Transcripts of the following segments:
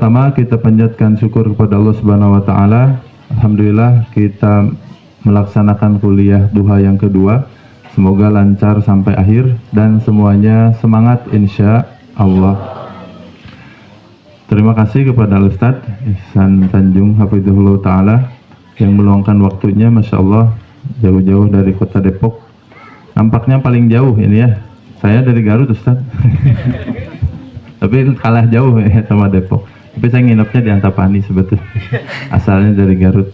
pertama-tama kita panjatkan syukur kepada Allah Subhanahu wa taala. Alhamdulillah kita melaksanakan kuliah duha yang kedua. Semoga lancar sampai akhir dan semuanya semangat insya Allah. Terima kasih kepada Ustadz Ihsan Tanjung Hafizahullah Ta'ala yang meluangkan waktunya, Masya Allah, jauh-jauh dari kota Depok. Nampaknya paling jauh ini ya. Saya dari Garut, Ustadz. Tapi kalah jauh ya sama Depok. Tapi saya nginepnya di Antapani sebetulnya. Asalnya dari Garut.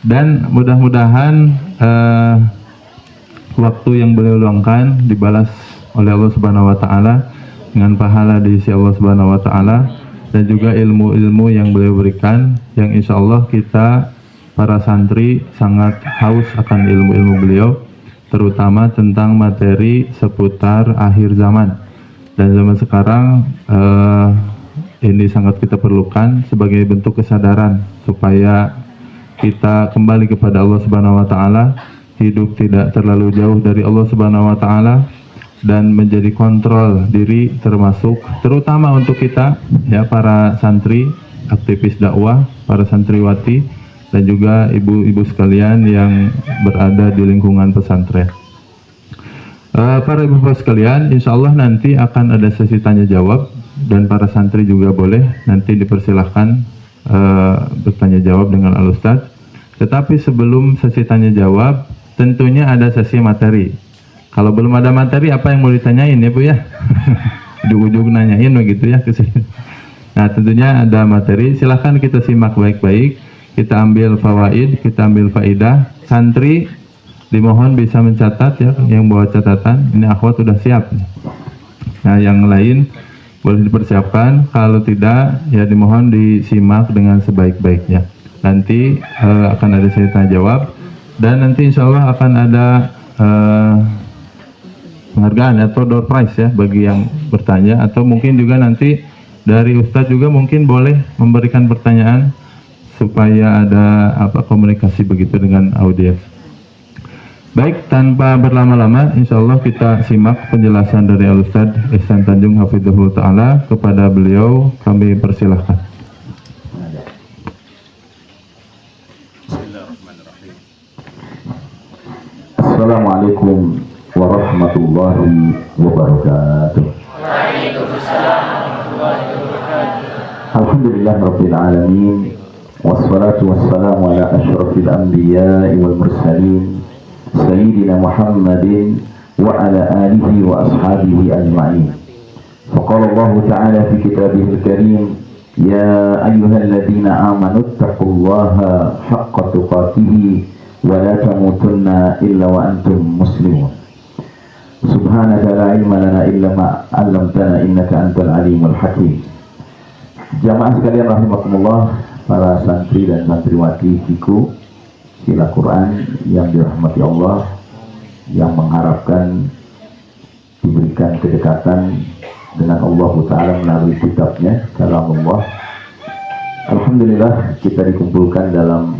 Dan mudah-mudahan waktu yang beliau luangkan dibalas oleh Allah Subhanahu wa taala dengan pahala di sisi Allah Subhanahu wa taala, dan juga ilmu-ilmu yang beliau berikan yang insya Allah kita para santri sangat haus akan ilmu-ilmu beliau, terutama tentang materi seputar akhir zaman. Dan zaman sekarang ini sangat kita perlukan sebagai bentuk kesadaran supaya kita kembali kepada Allah Subhanahu wa taala, hidup tidak terlalu jauh dari Allah Subhanahu wa taala, dan menjadi kontrol diri, termasuk terutama untuk kita ya para santri, aktivis dakwah, para santriwati, dan juga ibu-ibu sekalian yang berada di lingkungan pesantren. Para ibu bapak sekalian, insya Allah nanti akan ada sesi tanya jawab, dan para santri juga boleh nanti dipersilahkan bertanya jawab dengan Al-Ustadz. Tetapi sebelum sesi tanya jawab, tentunya ada sesi materi. Kalau belum ada materi, apa yang mau ditanyain ya Bu ya? Di ujung nanyain begitu ya. Nah tentunya ada materi, silahkan kita simak baik-baik, kita ambil fawaid, kita ambil faidah. Santri dimohon bisa mencatat ya, yang bawa catatan, ini akhwat sudah siap. Nah yang lain boleh dipersiapkan, kalau tidak ya dimohon disimak dengan sebaik-baiknya. Nanti akan ada sesi tanya jawab, dan nanti insya Allah akan ada penghargaan atau door prize ya bagi yang bertanya, atau mungkin juga nanti dari Ustadz juga mungkin boleh memberikan pertanyaan supaya ada komunikasi begitu dengan audiens. Baik, tanpa berlama-lama insya Allah kita simak penjelasan dari Al-Ustadz Ihsan Tanjung Hafizahullah Ta'ala. Kepada beliau kami persilahkan. Assalamualaikum warahmatullahi wabarakatuh. Waalaikumsalam warahmatullahi wabarakatuh. Alhamdulillah rabbil alamin, wassalatu wassalamu ala asyrafil anbiya'i wal mursalin sayyidina Muhammadin wa ala alihi wa ashabihi ajma'in. Faqala Allah ta'ala fi kitabihil karim, ya ayyuhalladzina amanu taqullaha haqqa tuqatih wa la tamutunna illa wa antum muslimun. Subhanaka la ilma lana illa ma 'allamtana innaka antal alimul hakim. Jamaah sekalian rahimakumullah, para santri dan santriwati Fiku Sila Quran yang dirahmati Allah, yang mengharapkan diberikan kedekatan dengan Allah Ta'ala melalui kitabnya, kalamullah. Alhamdulillah kita dikumpulkan dalam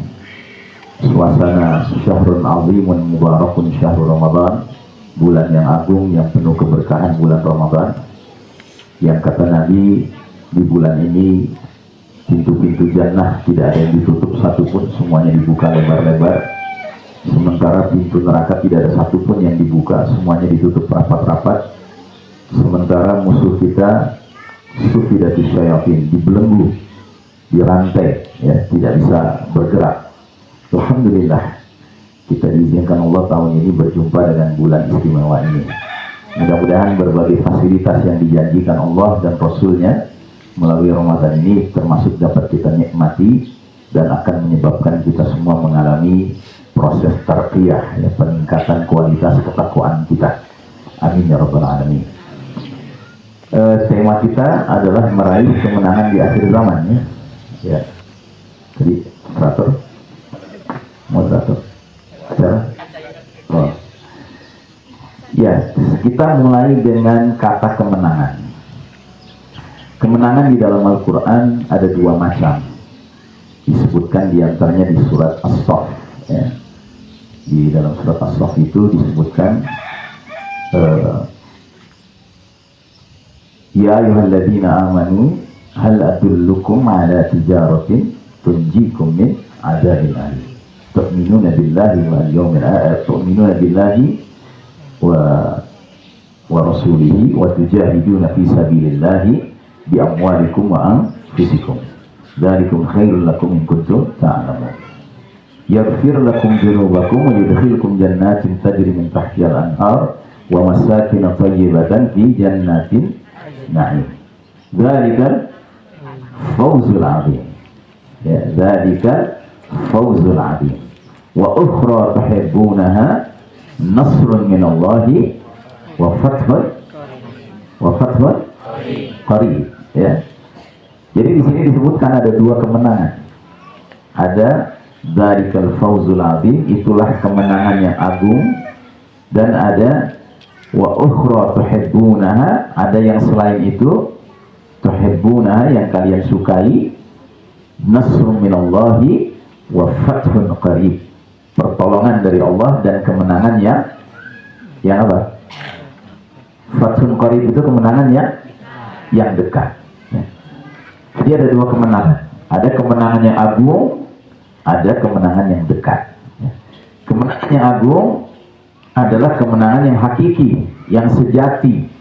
suasana syahrun azimun mubarakun syahrul Ramadan, bulan yang agung yang penuh keberkahan, bulan Ramadan, yang kata Nabi di bulan ini pintu-pintu jannah tidak ada yang ditutup satupun, semuanya dibuka lebar-lebar. Sementara pintu neraka tidak ada satupun yang dibuka, semuanya ditutup rapat-rapat. Sementara musuh kita sufidatis syayatin, dibelenggu, dirantai, ya, tidak bisa bergerak. Alhamdulillah kita diizinkan Allah tahun ini berjumpa dengan bulan istimewa ini. Mudah-mudahan berbagai fasilitas yang dijanjikan Allah dan Rasulnya melalui Ramadan ini termasuk dapat kita nikmati dan akan menyebabkan kita semua mengalami proses tarqiyah, ya, peningkatan kualitas ketakwaan kita. Amin ya rabbal alamin. Tema kita adalah meraih kemenangan di akhir zaman, ya. Ya. Jadi moderator. Oh. Ya, kita mulai dengan kata kemenangan. Kemenangan di dalam Al-Quran ada dua macam. Disebutkan diantaranya di surat As-Saff, ya. Di dalam surat As-Saff itu disebutkan ya ayyuhalladzina amanu hal adullukum ala tijaratin tunjikum min adzabin alim. Tu'minuna billahi wal yawmil akhir, tu'minuna billahi wa rasulihi wa tujahiduna fi sabilillahi bi amwalikum wa anfusikum. Dzalikum khairul lakum in kuntum ta'lamun. Yaghfir lakum dzunubakum wa yudkhilkum jannatin tajri min tahtiha al-anhar wa masakin thayyibatan fi jannatin na'im. Dzalikal fawzul 'adzim. Ya, dzalika fawzul 'adzim. Wa ukhra tuhibbunaha nasrun minallahi wa fathun qarib. Ya. Jadi di sini disebutkan ada dua kemenangan. Ada dzalikal fawzul 'adzim, itulah kemenangan yang agung, dan ada wa ukhra tuhibbunaha, ada yang selain itu, tuhibbunaha yang kalian sukai, nasrun minallahi wa fathun qarib, pertolongan dari Allah dan kemenangan yang apa? Fathun qarib itu kemenangan yang dekat. Ya. Jadi ada dua kemenangan. Ada kemenangan yang agung, ada kemenangan yang dekat. Ya. Kemenangan yang agung adalah kemenangan yang hakiki, yang sejati.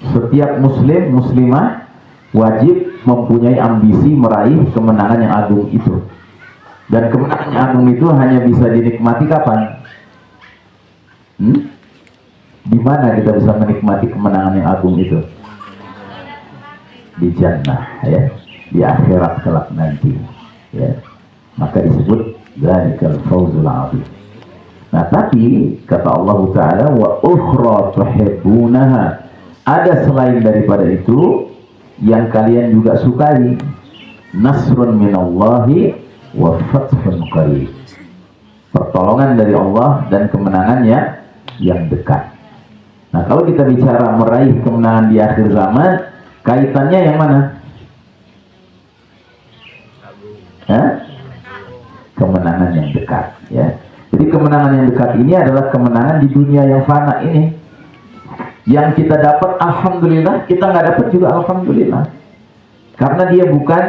Setiap muslim, muslimah wajib mempunyai ambisi meraih kemenangan yang agung itu. Dan kemenangan yang agung itu hanya bisa dinikmati kapan? Di mana kita bisa menikmati kemenangan yang agung itu? Di jannah, ya, di akhirat kelak nanti, ya. Maka disebut dzalikal fawzul 'adzim. Nah, tapi kata Allah Ta'ala wa ukhra tuhibbunaha, ada selain daripada itu yang kalian juga sukai, nasrun minallahi wa fathun qarib, pertolongan dari Allah dan kemenangannya yang dekat. Nah, kalau kita bicara meraih kemenangan di akhir zaman, kaitannya yang mana? Kemenangan yang dekat, ya. Jadi kemenangan yang dekat ini adalah kemenangan di dunia yang fana ini. Yang kita dapat alhamdulillah, kita nggak dapat juga alhamdulillah. Karena dia bukan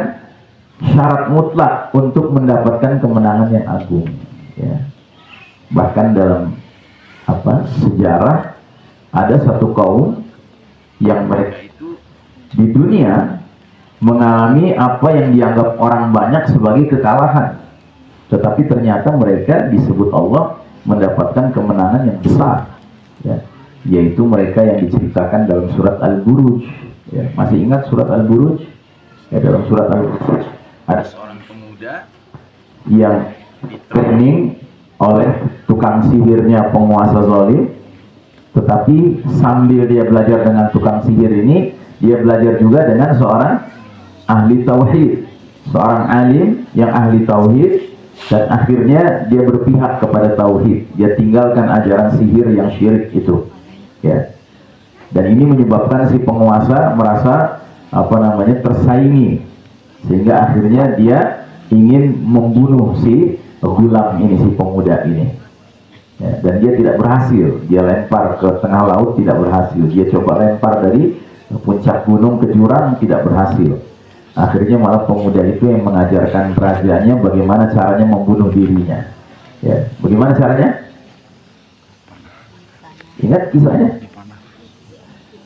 syarat mutlak untuk mendapatkan kemenangan yang agung, ya. Bahkan dalam sejarah ada satu kaum yang mereka itu di dunia mengalami apa yang dianggap orang banyak sebagai kekalahan, tetapi ternyata mereka disebut Allah mendapatkan kemenangan yang besar, ya. Yaitu mereka yang diceritakan dalam surat Al-Buruj, ya. Masih ingat surat Al-Buruj? Ya, dalam surat Al-Buruj ada seorang pemuda yang ditraining oleh tukang sihirnya penguasa zalim, tetapi sambil dia belajar dengan tukang sihir ini, dia belajar juga dengan seorang ahli tauhid, seorang alim yang ahli tauhid, dan akhirnya dia berpihak kepada tauhid. Dia tinggalkan ajaran sihir yang syirik itu, ya. Dan ini menyebabkan si penguasa merasa tersaingi, sehingga akhirnya dia ingin membunuh si gulam ini, si pemuda ini, ya. Dan dia tidak berhasil. Dia lempar ke tengah laut, tidak berhasil. Dia coba lempar dari puncak gunung ke jurang, tidak berhasil. Akhirnya malah pemuda itu yang mengajarkan rajanya bagaimana caranya membunuh dirinya, ya. Bagaimana caranya? Ingat kisahnya?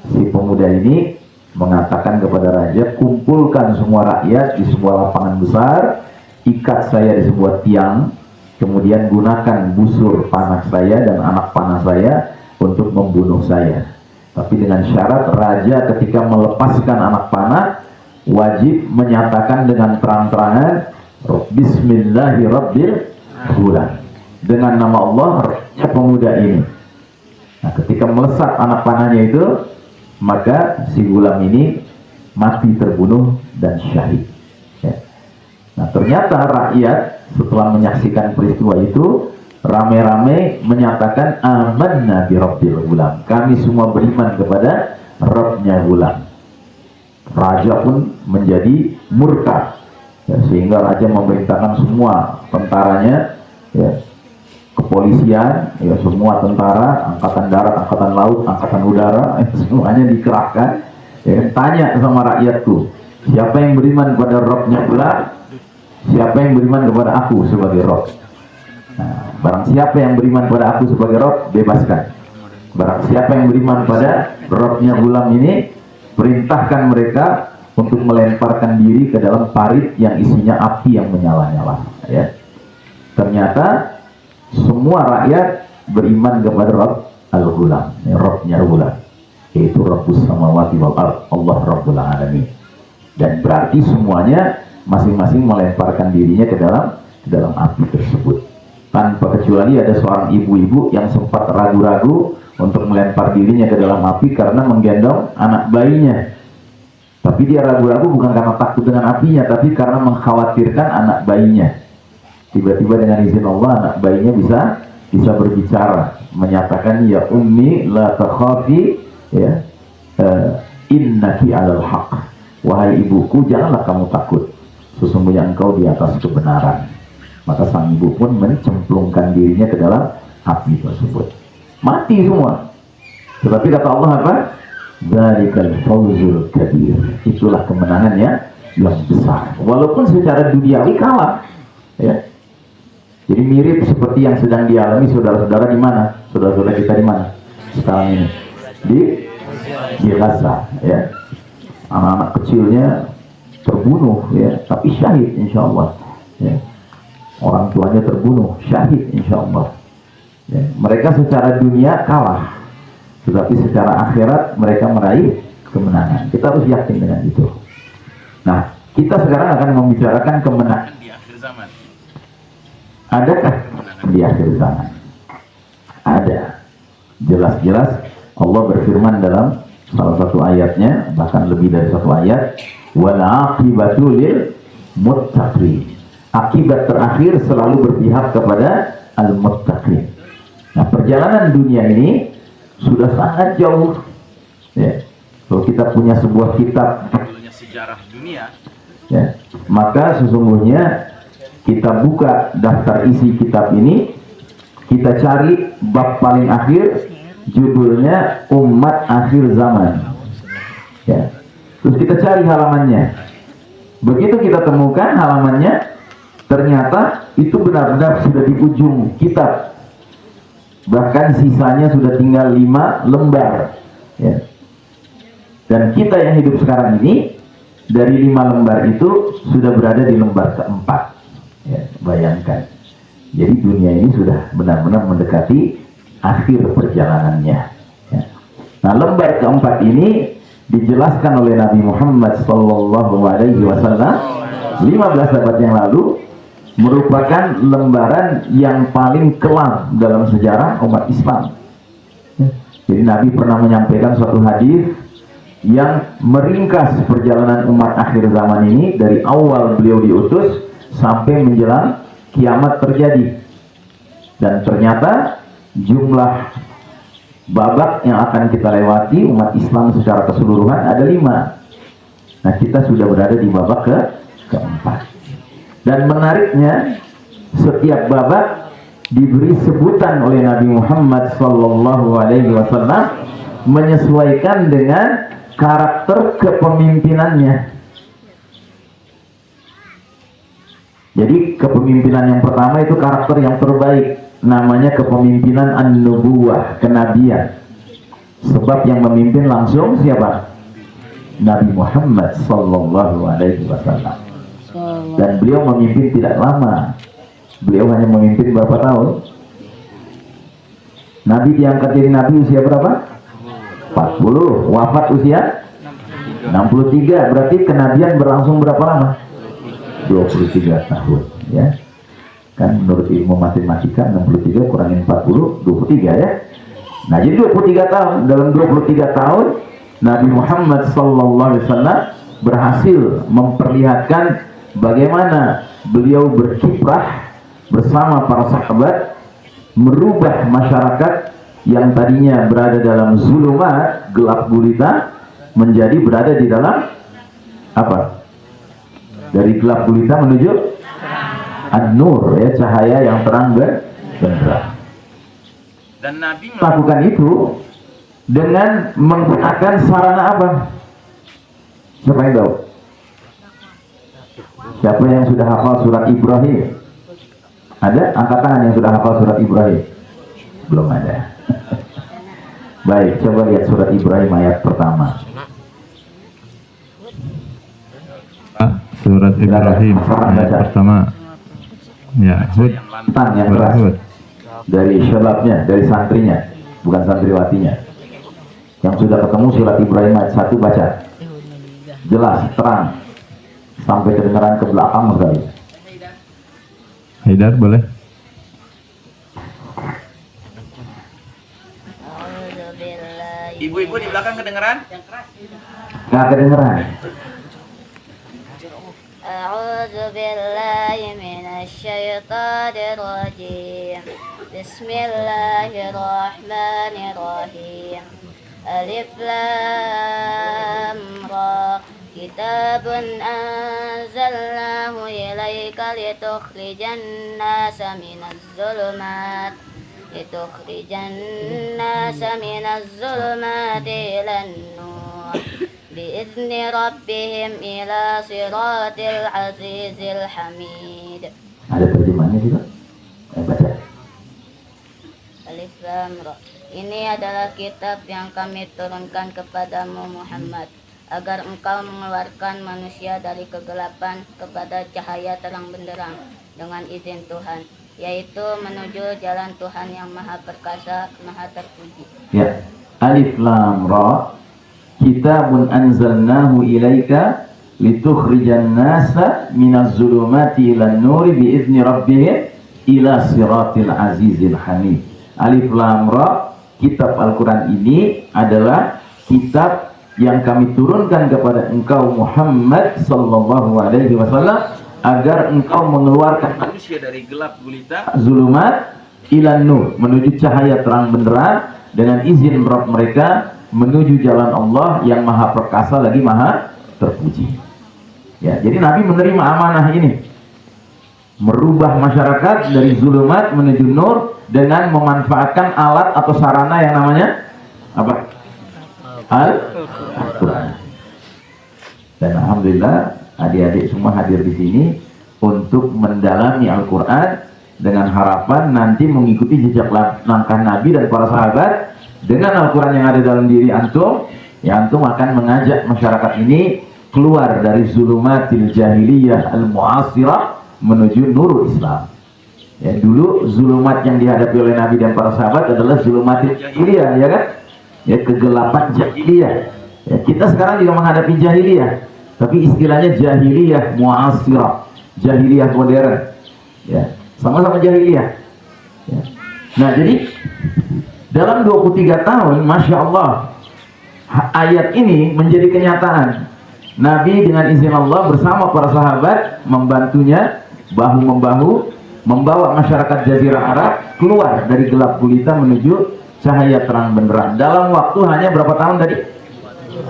Si pemuda ini mengatakan kepada raja, kumpulkan semua rakyat di sebuah lapangan besar, ikat saya di sebuah tiang, kemudian gunakan busur panah saya dan anak panah saya untuk membunuh saya. Tapi dengan syarat raja ketika melepaskan anak panah wajib menyatakan dengan terang-terangan Bismillahirrabbilalamin, dengan nama Allah pemuda ini. Nah, ketika melesat anak panahnya itu, maka si gulam ini mati terbunuh dan syahid, ya. Nah, ternyata rakyat setelah menyaksikan peristiwa itu rame-rame menyatakan amanna bi rabbil gulam, kami semua beriman kepada Rabbnya gulam. Raja pun menjadi murka, ya, sehingga raja memerintahkan semua tentaranya, ya, kepolisian, ya, semua tentara, angkatan darat, angkatan laut, angkatan udara, semuanya dikerahkan, ya, tanya sama rakyatku, Siapa yang beriman kepada Rabbnya pula, siapa yang beriman kepada aku sebagai Rabb. Nah, barang siapa yang beriman kepada aku sebagai Rabb, bebaskan. Barang siapa yang beriman pada Rabbnya gulam ini, perintahkan mereka untuk melemparkan diri ke dalam parit yang isinya api yang menyala-nyala. Ya. Ternyata semua rakyat beriman kepada Rabb al-Ghulam, Rabbnya gulam, yaitu Rabbus samawati wal ard, Allah Rabbul alamin. Dan berarti semuanya masing-masing melemparkan dirinya ke dalam api tersebut. Tanpa kecuali ada seorang ibu-ibu yang sempat ragu-ragu untuk melempar dirinya ke dalam api karena menggendong anak bayinya. Tapi dia ragu-ragu bukan karena takut dengan apinya, tapi karena mengkhawatirkan anak bayinya. Tiba-tiba dengan izin Allah anak bayinya bisa berbicara, menyatakan, ya ummi la takhafi, ya, innaki alal haq. Wahai ibuku, janganlah kamu takut, sesungguhnya engkau di atas kebenaran. Maka sang ibu pun mencemplungkan dirinya ke dalam api tersebut. Mati semua. Tetapi kata Allah apa? Dzalikal fawzul kabir. Itulah kemenangan yang besar. Walaupun secara duniawi kalah. Ya. Jadi mirip seperti yang sedang dialami saudara-saudara di mana? Saudara-saudara kita di mana sekarang ini? Di Gaza, ya. Anak-anak kecilnya terbunuh, ya, tapi syahid insya Allah. Ya. Orang tuanya terbunuh, syahid insya Allah. Ya. Mereka secara dunia kalah, tetapi secara akhirat mereka meraih kemenangan. Kita harus yakin dengan itu. Nah, kita sekarang akan membicarakan kemenangan di akhir zaman. Adakah di akhir zaman? Ada. Jelas-jelas Allah berfirman dalam salah satu ayatnya, bahkan lebih dari satu ayat, wal aqibatu lil muttaqin. Akibat terakhir selalu berpihak kepada al-muttaqin. Nah, perjalanan dunia ini sudah sangat jauh. Ya. Kalau kita punya sebuah kitab sejarah dunia, ya, maka sesungguhnya kita buka daftar isi kitab ini, kita cari bab paling akhir, judulnya Umat Akhir Zaman. Ya. Terus kita cari halamannya. Begitu kita temukan halamannya, ternyata itu benar-benar sudah di ujung kitab. Bahkan sisanya sudah tinggal 5 lembar. Ya. Dan kita yang hidup sekarang ini, dari 5 lembar itu sudah berada di lembar keempat. Ya, bayangkan. Jadi dunia ini sudah benar-benar mendekati akhir perjalanannya. Ya. Nah, lembar keempat ini dijelaskan oleh Nabi Muhammad SAW 15 abad yang lalu, merupakan lembaran yang paling kelam dalam sejarah umat Islam. Ya. Jadi Nabi pernah menyampaikan suatu hadis yang meringkas perjalanan umat akhir zaman ini dari awal beliau diutus sampai menjelang kiamat terjadi. Dan ternyata jumlah babak yang akan kita lewati umat Islam secara keseluruhan ada 5. Nah, kita sudah berada di babak keempat. Dan menariknya, setiap babak diberi sebutan oleh Nabi Muhammad SAW menyesuaikan dengan karakter kepemimpinannya. Jadi kepemimpinan yang pertama itu karakter yang terbaik, namanya kepemimpinan an-nubuwah, kenabian. Sebab yang memimpin langsung siapa? Nabi Muhammad SAW. Dan beliau memimpin tidak lama. Beliau hanya memimpin berapa tahun? Nabi diangkat jadi nabi usia berapa? 40. Wafat usia 63. Berarti kenabian berlangsung berapa lama? 23 tahun, ya. Kan menurut ilmu matematika 63 kurangin 40, 23 ya. Nah, jadi 23 tahun. Dalam 23 tahun Nabi Muhammad SAW berhasil memperlihatkan bagaimana beliau berkiprah bersama para sahabat, merubah masyarakat yang tadinya berada dalam zulumat, gelap gulita, menjadi berada di dalam apa? Dari gelap gulita menuju an-nur, ya, cahaya yang terang benderang. Dan Nabi melakukan itu dengan menggunakan sarana apa? Siapa yang tahu? Siapa yang sudah hafal surat Ibrahim? Ada? Angkat tangan yang sudah hafal surat Ibrahim. Belum ada. Baik, coba lihat surat Ibrahim ayat pertama. Surat Ibrahim ayat pertama. Ya, Hud. Lantang yang keras. Hud. Dari syababnya, dari santrinya, bukan santriwatinya. Yang sudah ketemu surat Ibrahim ayat 1 baca. Jelas, terang, sampai kedengaran ke belakang sekali. Haidar boleh? Ibu-ibu di belakang kedengeran? Nggak kedengeran. أعوذ بالله من الشيطان الرجيم بسم الله الرحمن الرحيم ألف لام را كتاب أنزلناه إليك لتخرج الناس من الظلمات إلى النور بإذن ربهم إلى صراط العزيز الحميد. Ada terjemahannya juga? Baca. Alif Lam Ra. Ini adalah kitab yang kami turunkan kepadamu Muhammad, agar engkau mengeluarkan manusia dari kegelapan kepada cahaya terang benderang dengan izin Tuhan, yaitu menuju jalan Tuhan yang Maha Perkasa, Maha Terpuji. Ya. Alif Lam Ra. Kitabun anzalnahu ilaika litukhrijan nasa minaz zulumati ilan nuri biizni rabbihim ila siratil azizil hamid. Alif Lam Ra. Kitab Al-Quran ini adalah kitab yang kami turunkan kepada engkau Muhammad sallallahu alaihi wasallam agar engkau mengeluarkan Manusia dari gelap gulita zulumat ilan nur, menuju cahaya terang benderang dengan izin Rabb mereka menuju jalan Allah yang Maha Perkasa lagi Maha Terpuji. Ya, jadi Nabi menerima amanah ini, merubah masyarakat dari zulumat menuju nur dengan memanfaatkan alat atau sarana yang namanya apa? Al-Quran. Dan alhamdulillah adik-adik semua hadir di sini untuk mendalami Al-Quran dengan harapan nanti mengikuti jejak langkah Nabi dan para sahabat. Dengan Al-Quran yang ada dalam diri antum, ya antum akan mengajak masyarakat ini keluar dari zulumatil jahiliyah al-mu'asirah menuju nurul Islam. Ya, dulu zulumat yang dihadapi oleh Nabi dan para sahabat adalah zulumatil jahiliyah, ya kan? Ya, kegelapan jahiliyah. Ya, kita sekarang juga menghadapi jahiliyah, tapi istilahnya jahiliyah mu'asirah, jahiliyah modern. Ya, sama-sama jahiliyah. Ya. Nah, jadi dalam 23 tahun, Masya Allah, ayat ini menjadi kenyataan. Nabi dengan izin Allah bersama para sahabat membantunya bahu-membahu membawa masyarakat Jazirah Arab keluar dari gelap gulita menuju cahaya terang benderang. Dalam waktu hanya berapa tahun tadi?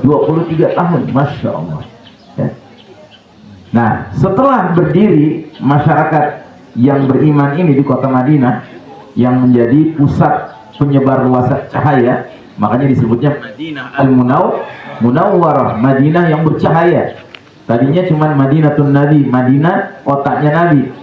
23 tahun, Masya Allah. Ya. Nah, setelah berdiri masyarakat yang beriman ini di kota Madinah yang menjadi pusat penyebar luasan cahaya, makanya disebutnya Madinah Al-Munawwarah, Madinah yang bercahaya. Tadinya cuma Madinatun Nabi, Madinah otaknya Nabi.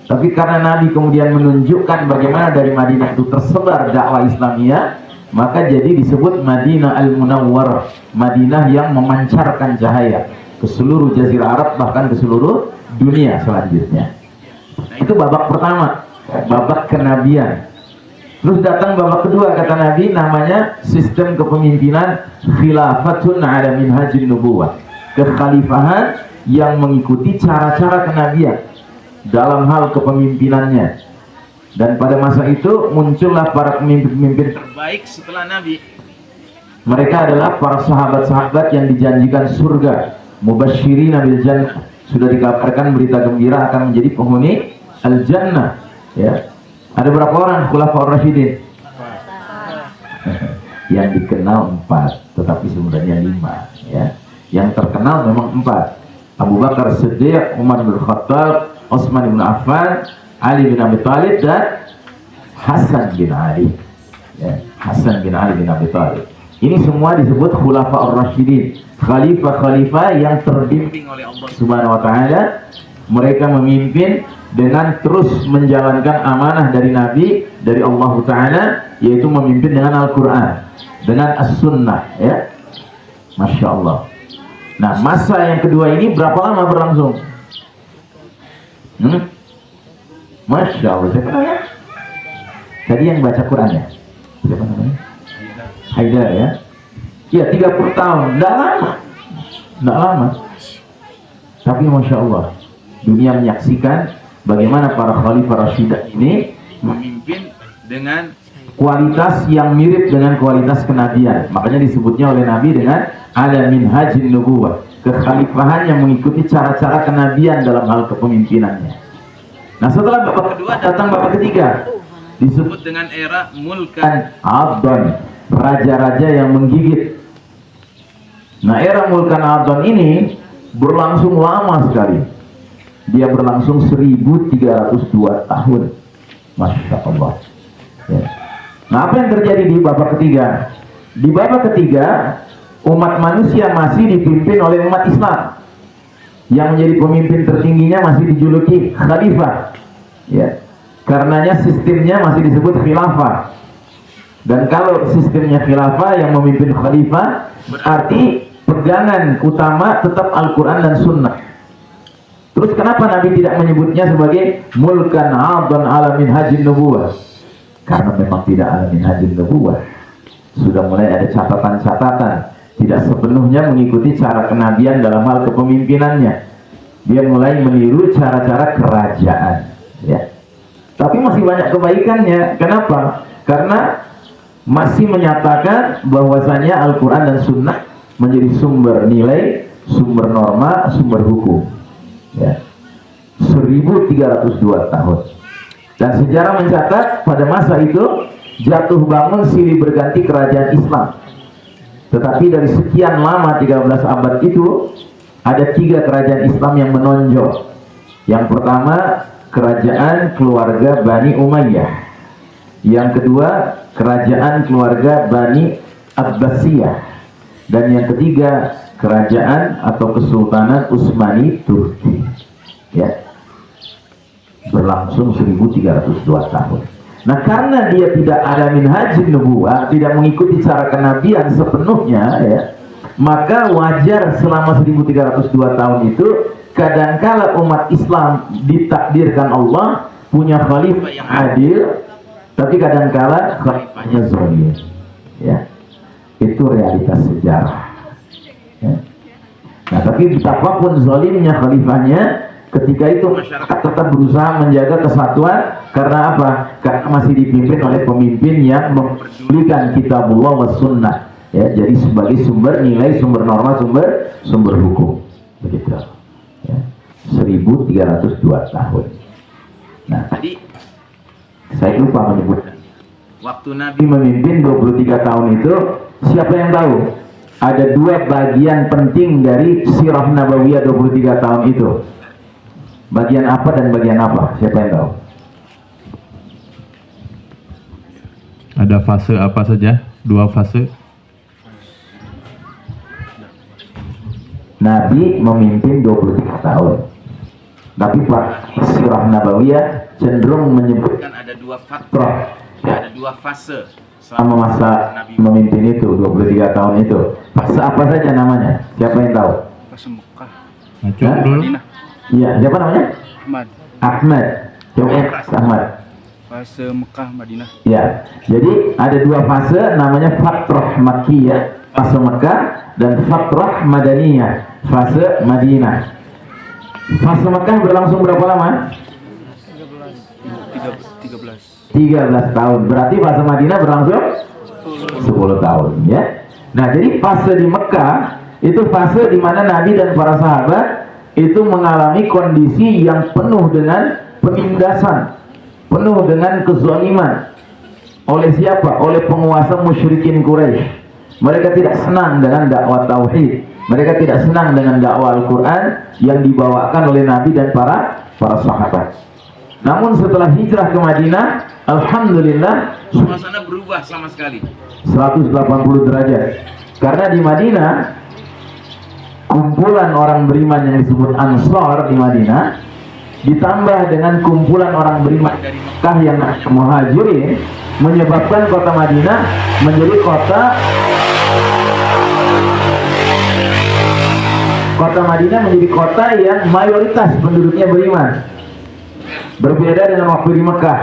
Tapi karena Nabi kemudian menunjukkan bagaimana dari Madinah itu tersebar dakwah Islamiyah, maka jadi disebut Madinah Al-Munawwarah, Madinah yang memancarkan cahaya ke seluruh Jazirah Arab, bahkan ke seluruh dunia selanjutnya. Nah, itu babak pertama, babak kenabian. Terus datang babak kedua, kata Nabi, namanya sistem kepemimpinan khilafatun ala minhajin nubuwah, kekhalifahan yang mengikuti cara-cara kenabian dalam hal kepemimpinannya. Dan pada masa itu muncullah para pemimpin-pemimpin terbaik setelah Nabi. Mereka adalah para sahabat-sahabat yang dijanjikan surga, mubasyirina bil jannah, sudah dikabarkan berita gembira akan menjadi penghuni al-jannah. Ya. Ada berapa orang khulafaur rasyidin? Yang dikenal 4, tetapi sebenarnya 5, ya. Yang terkenal memang 4. Abu Bakar Siddiq, Umar bin Khattab, Utsman bin Affan, Ali bin Abi Thalib, dan Hasan bin Ali. Ya, Hasan bin Ali bin Abi Thalib. Ini semua disebut khulafaur rasyidin. khalifah-khalifah yang terbimbing Bimbing oleh Allah. Subhanahu wa ta'ala. Mereka memimpin dengan terus menjalankan amanah dari Nabi, dari Allah Ta'ala, yaitu memimpin dengan Al-Quran, dengan As-Sunnah, ya. Masya Allah. Nah, masa yang kedua ini berapa lama berlangsung? Masya Allah. Siapa namanya? Tadi yang baca Quran ya? Siapa namanya? Haidar ya? Ya, 30 tahun. Tidak lama. Tidak lama. Tapi Masya Allah, dunia menyaksikan bagaimana para khalifah Rashidah ini Memimpin dengan kualitas yang mirip dengan kualitas kenabian. Makanya disebutnya oleh Nabi dengan ala minhajin nubuwah, kekhalifahan yang mengikuti cara-cara kenabian dalam hal kepemimpinannya. Nah, setelah bapak kedua datang bapak ketiga, disebut disebut dengan era mulkan Adon, raja-raja yang menggigit. Nah, era Mulkan Adon ini berlangsung lama sekali. Dia berlangsung 1302 tahun. Masya Allah. Ya. Nah, apa yang terjadi di babak ketiga? Di babak ketiga, umat manusia masih dipimpin oleh umat Islam. Yang menjadi pemimpin tertingginya masih dijuluki khalifah. Ya. Karenanya sistemnya masih disebut khilafah. Dan kalau sistemnya khilafah yang memimpin khalifah, berarti pegangan utama tetap Al-Quran dan Sunnah. Terus kenapa Nabi tidak menyebutnya sebagai mulkan adon ala minhajin nubuwah? Karena memang tidak ala minhajin nubuwah. Sudah mulai ada catatan-catatan, tidak sepenuhnya mengikuti cara kenabian dalam hal kepemimpinannya. Dia mulai meniru cara-cara kerajaan, ya. Tapi masih banyak kebaikannya. Kenapa? Karena masih menyatakan bahwasanya Al-Quran dan Sunnah menjadi sumber nilai, sumber norma, sumber hukum. Ya. 1302 tahun. Dan sejarah mencatat pada masa itu jatuh bangun silih berganti kerajaan Islam. Tetapi dari sekian lama 13 abad itu ada 3 kerajaan Islam yang menonjol. Yang pertama, kerajaan keluarga Bani Umayyah. Yang kedua, kerajaan keluarga Bani Abbasiyah. Dan yang ketiga, kerajaan atau Kesultanan Utsmani Turki. Ya. Berlangsung 1302 tahun. Nah, karena dia tidak ada minhajin nubuwah, tidak mengikuti cara kenabian sepenuhnya, ya, maka wajar selama 1302 tahun itu kadangkala umat Islam ditakdirkan Allah punya khalifah yang adil, tapi kadangkala khalifahnya zalim. Ya. Itu realitas sejarah. Ya. Nah, tapi betapapun zalimnya khalifahnya, ketika itu masyarakat tetap berusaha menjaga kesatuan. Karena apa? Karena masih dipimpin oleh pemimpin yang memperdulikan kitabullah wa sunnah. Ya, jadi sebagai sumber nilai, sumber norma, sumber hukum. Begitu. Ya. 1302 tahun. Nah, Jadi saya lupa menyebutkan. waktu Nabi Nabi memimpin 23 tahun itu, siapa yang tahu? Ada 2 bagian penting dari sirah nabawiyah 23 tahun itu. Bagian apa dan bagian apa? Siapa yang tahu? Ada fase apa saja? 2 fase. Nabi memimpin 23 tahun. Tapi Pak sirah nabawiyah cenderung menyebut kan ada 2 faktor, ada 2 fase selama masa memimpin itu 23 tahun itu. Fase apa saja namanya? Siapa yang tahu? Fase Mekah, Acung Hah? dulu. Madinah, Iya, siapa namanya? Ahmad. Ahmad. Coba Ahmad. Fase Mekah, Madinah. Ya, jadi ada 2 fase namanya Fatrah Makkiyah, fase Mekah, dan Fatrah Madaniyah, fase Madinah. Fase Mekah berlangsung berapa lama? 13. 13 tahun. Berarti fase Madinah berlangsung 10 tahun, ya. Nah, jadi fase di Mekah itu fase di mana Nabi dan para sahabat itu mengalami kondisi yang penuh dengan penindasan, penuh dengan kezaliman. Oleh siapa? Oleh penguasa musyrikin Quraisy. Mereka tidak senang dengan dakwah tauhid. Mereka tidak senang dengan dakwah Al-Quran yang dibawakan oleh Nabi dan para sahabat. Namun setelah hijrah ke Madinah, alhamdulillah suasana berubah sama sekali. 180 derajat. Karena di Madinah kumpulan orang beriman yang disebut Ansor di Madinah, ditambah dengan kumpulan orang beriman dari Mekah yang Muhajirin, menyebabkan kota Madinah menjadi kota Madinah menjadi kota yang mayoritas penduduknya beriman. Berbeda dengan waktu di Mekah.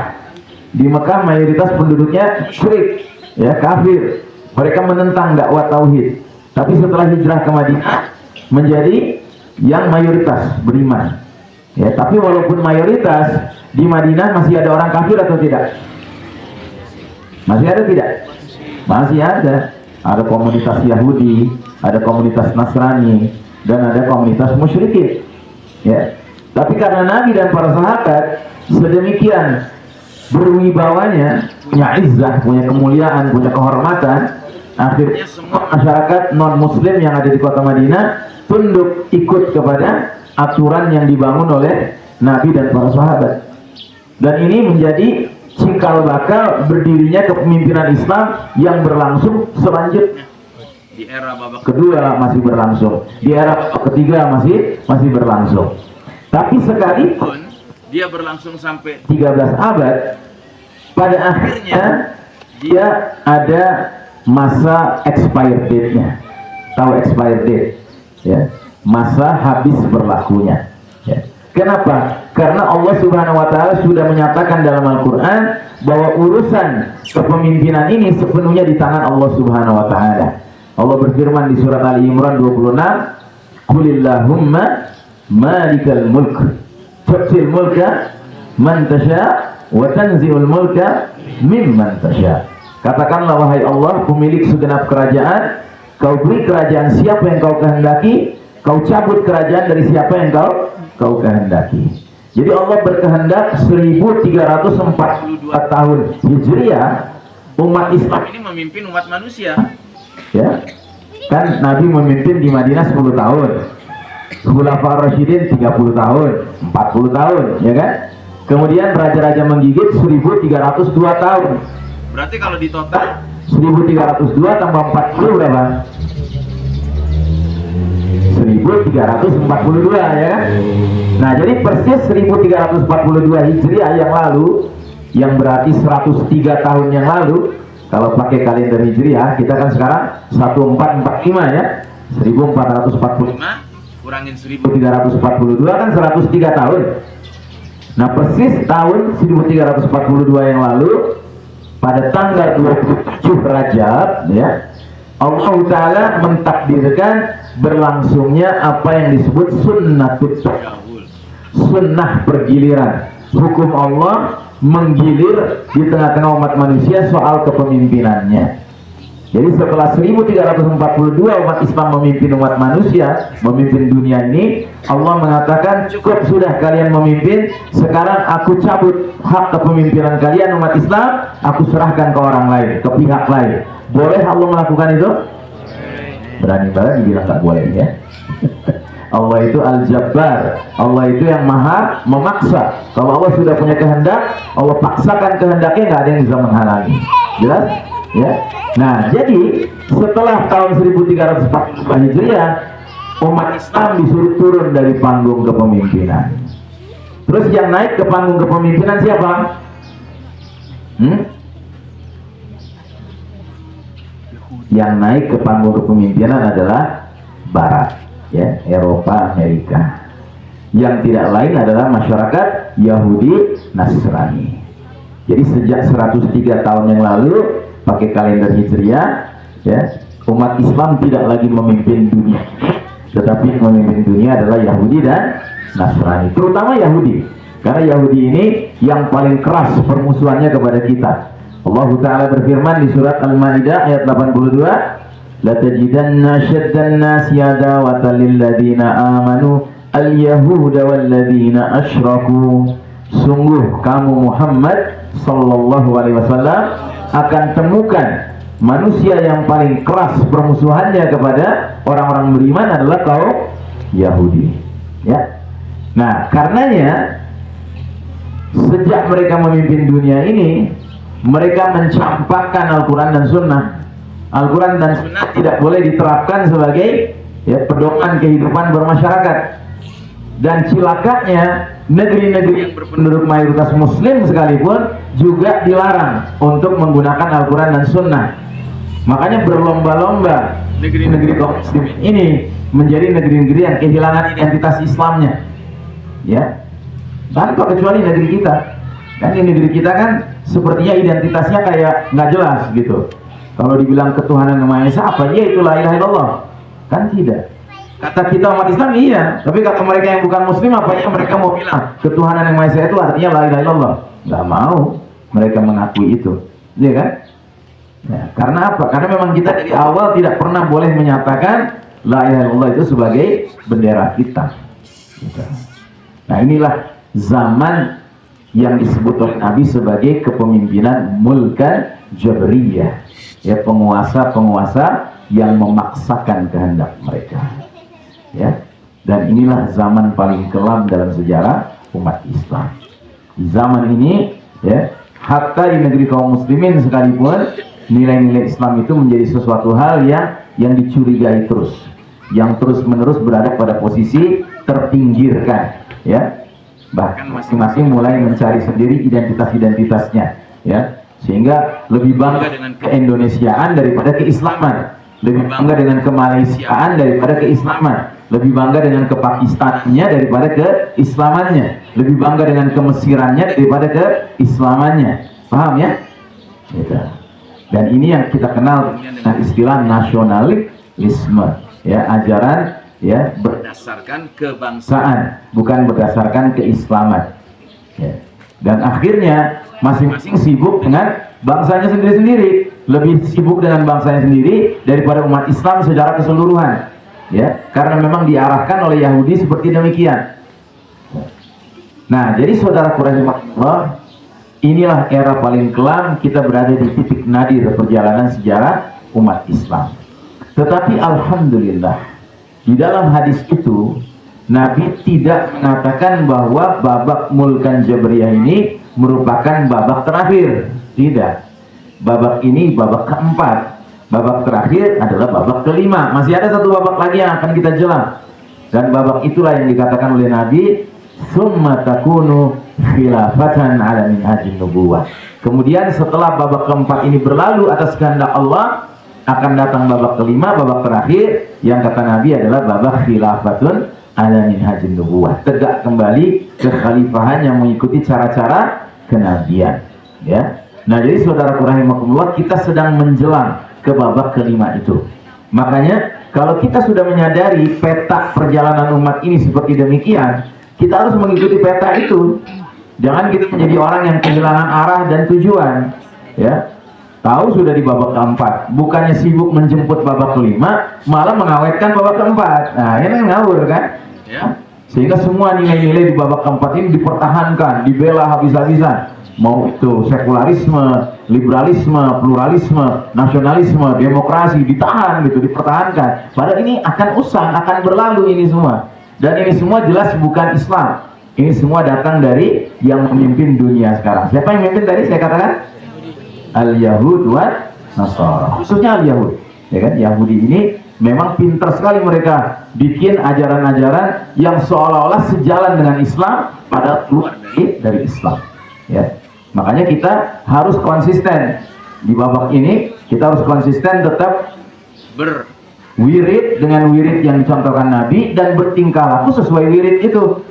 Di Mekah mayoritas penduduknya syirik, ya, kafir. Mereka menentang dakwah tauhid. Tapi setelah hijrah ke Madinah menjadi yang mayoritas beriman. Ya, tapi walaupun mayoritas di Madinah masih ada orang kafir atau tidak? Masih ada tidak? Masih ada. Ada komunitas Yahudi, ada komunitas Nasrani, dan ada komunitas musyrikin. Ya. Tapi karena Nabi dan para sahabat sedemikian berwibawanya, punya izzah, punya kemuliaan, punya kehormatan, akhirnya semua masyarakat non-muslim yang ada di kota Madinah tunduk ikut kepada aturan yang dibangun oleh Nabi dan para sahabat. Dan ini menjadi cikal bakal berdirinya kepemimpinan Islam yang berlangsung selanjutnya. Di era babak Kedua masih berlangsung, di era ketiga masih berlangsung. Tapi sekalipun pun dia berlangsung sampai 13 abad, pada akhirnya dia ada masa expired date-nya. Tahu expired date? Ya, masa habis berlakunya. Ya. Kenapa? Karena Allah Subhanahu wa taala sudah menyatakan dalam Al-Qur'an bahwa urusan kepemimpinan ini sepenuhnya di tangan Allah Subhanahu wa taala. Allah berfirman di surat Ali Imran 26, "Qulillahumma malikal mulk, tu'til mulka man tasha wa tanzi'ul mulka mimman tasha." Katakanlah wahai Allah, pemilik segenap kerajaan, kau beri kerajaan siapa yang kau kehendaki, kau cabut kerajaan dari siapa yang kau kehendaki. Jadi Allah berkehendak 1344 tahun Hijriah umat Islam ini memimpin umat manusia. Ya, kan Nabi memimpin di Madinah 10 tahun, Khulafaur Rasyidin 30 tahun, 40 tahun, ya kan? Kemudian raja-raja menggigit 1302 tahun. Berarti kalau di total 1302 tambah 40 berapa? 1342, ya kan? Nah, jadi persis 1342 Hijriah yang lalu, yang berarti 103 tahun yang lalu. Kalau pakai kalender Hijriah, kita kan sekarang 1445, ya. 1445 kurangin 1342 kan 103 tahun. Nah, persis tahun 1342 yang lalu, pada tanggal 27 Rajab, ya, Allah Ta'ala mentakdirkan berlangsungnya apa yang disebut sunnatut tahun. sunnah pergiliran. Hukum Allah menggilir di tengah-tengah umat manusia soal kepemimpinannya. Jadi setelah 1342 umat Islam memimpin umat manusia, memimpin dunia ini, Allah mengatakan cukup sudah kalian memimpin, sekarang aku cabut hak kepemimpinan kalian umat Islam, aku serahkan ke orang lain, ke pihak lain. Boleh Allah melakukan itu? Berani banget dibilang tak boleh, ya. Allah itu Al-Jabbar, Allah itu yang maha memaksa. Kalau Allah sudah punya kehendak, Allah paksakan kehendaknya, nggak ada yang bisa menghalangi. Jelas? Ya. Nah, jadi setelah tahun 1344 Hijriah, umat Islam disuruh turun dari panggung kepemimpinan. Terus yang naik ke panggung kepemimpinan siapa? Yang naik ke panggung kepemimpinan adalah Barat, ya, Eropa, Amerika. Yang tidak lain adalah masyarakat Yahudi Nasrani. Jadi sejak 103 tahun yang lalu, pakai kalender Hijriah, ya, umat Islam tidak lagi memimpin dunia, tetapi memimpin dunia adalah Yahudi dan Nasrani, terutama Yahudi, karena Yahudi ini yang paling keras permusuhannya kepada kita. Allah Ta'ala berfirman di surat Al-Maidah ayat 82, "La tajidanna syaddan nasi adawatan lil ladzina amanu al-yahuda wal ladzina asyraku." Sungguh kamu Muhammad sallallahu alaihi wasallam akan temukan manusia yang paling keras permusuhannya kepada orang-orang beriman adalah kaum Yahudi, ya. Nah, karenanya sejak mereka memimpin dunia ini, mereka mencampakkan Al-Quran dan Sunnah. Al-Quran dan Sunnah tidak boleh diterapkan sebagai ya, pedoman kehidupan bermasyarakat. Dan cilakanya negeri-negeri yang berpenduduk mayoritas muslim sekalipun juga dilarang untuk menggunakan Al-Quran dan Sunnah. Makanya berlomba-lomba negeri-negeri kaum muslimin ini menjadi negeri-negeri yang kehilangan identitas Islamnya, ya, tanpa kecuali negeri kita. Kan di negeri kita kan sepertinya identitasnya kayak nggak jelas gitu. Kalau dibilang ketuhanan yang Maha Esa, apa ya itu la ilaha illallah? Kan tidak. Kata kita umat Islam iya, tapi kata mereka yang bukan muslim, apa ya mereka mau bilang ketuhanan yang Maha Esa itu artinya la ilaha illallah? Nggak mau mereka mengakui itu, iya kan? Ya, karena apa? Karena memang kita dari awal tidak pernah boleh menyatakan la ilaha illallah itu sebagai bendera kita. Gitu. Nah, inilah zaman yang disebut oleh Nabi sebagai kepemimpinan mulkan jabriyah, ya, penguasa-penguasa yang memaksakan kehendak mereka, ya. Dan inilah zaman paling kelam dalam sejarah umat Islam. Di zaman ini, ya, hatta di negeri kaum muslimin sekalipun nilai-nilai Islam itu menjadi sesuatu hal yang dicurigai terus, yang terus-menerus berada pada posisi terpinggirkan, ya. Bahkan masing-masing mulai mencari sendiri identitas-identitasnya, ya, sehingga lebih bangga dengan keindonesiaan daripada keislaman, lebih bangga dengan kemalaysiaan daripada keislaman, lebih bangga dengan kepakistanannya daripada keislamannya, lebih bangga dengan kemesirannya daripada keislamannya. Paham ya? Gitu. Dan ini yang kita kenal dengan istilah nasionalisme, ya, ajaran, ya, berdasarkan kebangsaan, kebangsaan, bukan berdasarkan keislaman, ya. Dan akhirnya masing-masing sibuk dengan bangsanya sendiri-sendiri, lebih sibuk dengan bangsanya sendiri daripada umat Islam secara keseluruhan, ya, karena memang diarahkan oleh Yahudi seperti demikian. Nah, jadi saudara rahimakumullah, inilah era paling kelam, kita berada di titik nadir perjalanan sejarah umat Islam. Tetapi alhamdulillah, di dalam hadis itu Nabi tidak mengatakan bahwa babak mulkan jabriyah ini merupakan babak terakhir. Tidak. Babak ini babak keempat. Babak terakhir adalah babak kelima. Masih ada satu babak lagi yang akan kita jelang. Dan babak itulah yang dikatakan oleh Nabi, summa takunu khilafatan ala minhajin nubuwah. Kemudian setelah babak keempat ini berlalu atas kehendak Allah, akan datang babak kelima, babak terakhir, yang kata Nabi adalah babak khilafatun ala minhajin nubuwah, tegak kembali kekhalifahan yang mengikuti cara-cara kenabian, ya. Nah, jadi saudaraku rahimakumullah, kita sedang menjelang ke babak kelima itu. Makanya kalau kita sudah menyadari peta perjalanan umat ini seperti demikian, kita harus mengikuti peta itu. Jangan kita menjadi orang yang kehilangan arah dan tujuan, ya. Tahu sudah di babak keempat, bukannya sibuk menjemput babak kelima, malah mengawetkan babak keempat. Nah, ini kan ngawur kan? ya. Sehingga semua nilai-nilai di babak keempat ini dipertahankan, dibela habis-habisan. Mau itu sekularisme, liberalisme, pluralisme, nasionalisme, demokrasi, ditahan gitu, dipertahankan. Padahal ini akan usang, akan berlalu ini semua. Dan ini semua jelas bukan Islam. Ini semua datang dari yang memimpin dunia sekarang. Siapa yang memimpin tadi saya katakan? Al-Yahud wa Nasara, khususnya Al-Yahud, ya kan? Yahudi ini memang pintar sekali, mereka bikin ajaran-ajaran yang seolah-olah sejalan dengan Islam, padahal keluar dari Islam, ya. Makanya kita harus konsisten di babak ini, kita harus konsisten tetap berwirid dengan wirid yang dicontohkan Nabi dan bertingkah laku sesuai wirid itu.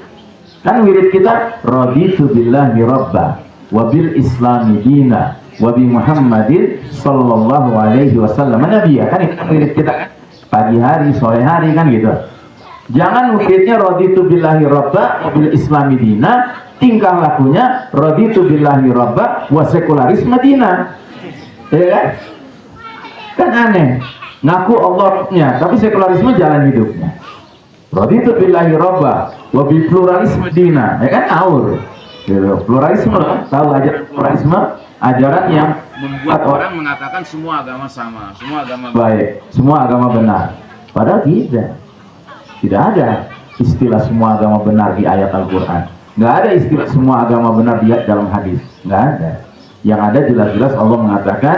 Kan wirid kita raditu billahi rabba wa bil islami dina Wabi Muhammadin sallallahu alaihi wasallam nabiyya, kan itu wirid kita kan, pagi hari, sore hari, kan gitu. Jangan wiridnya raditu billahi rabba bil islami dina, tingkah lakunya raditu billahi rabba wa sekularisme dina, ya kan? Kan aneh, ngaku Allah-nya tapi sekularisme jalan hidupnya. Raditu billahi rabba wa bil pluralisme dina, ya kan, ngawur gitu. Pluralisme, tahu aja pluralisme, ajaran yang membuat orang mengatakan semua agama sama, semua agama baik, semua agama benar. Padahal tidak ada istilah semua agama benar di ayat Al-Quran. Nggak ada istilah semua agama benar di dalam hadis. Nggak ada. Yang ada jelas-jelas Allah mengatakan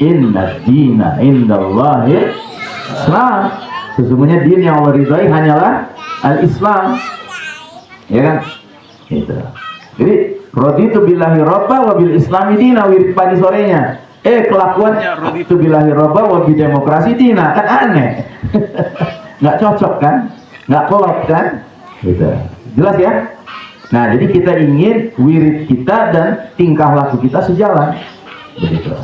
inna dina indallahil Islam. Sesungguhnya din yang Allah ridhai hanyalah al-Islam. Ya kan? Gitu. Jadi raditu billahi robba wa bil islami dina, wirid pagi sorenya. Kelakuannya raditu billahi robba wa bil demokrasi dina, kan aneh. Nggak cocok kan? Nggak kolot kan? Gitu. Jelas ya? Nah, jadi kita ingin wirid kita dan tingkah laku kita sejalan. Begitu.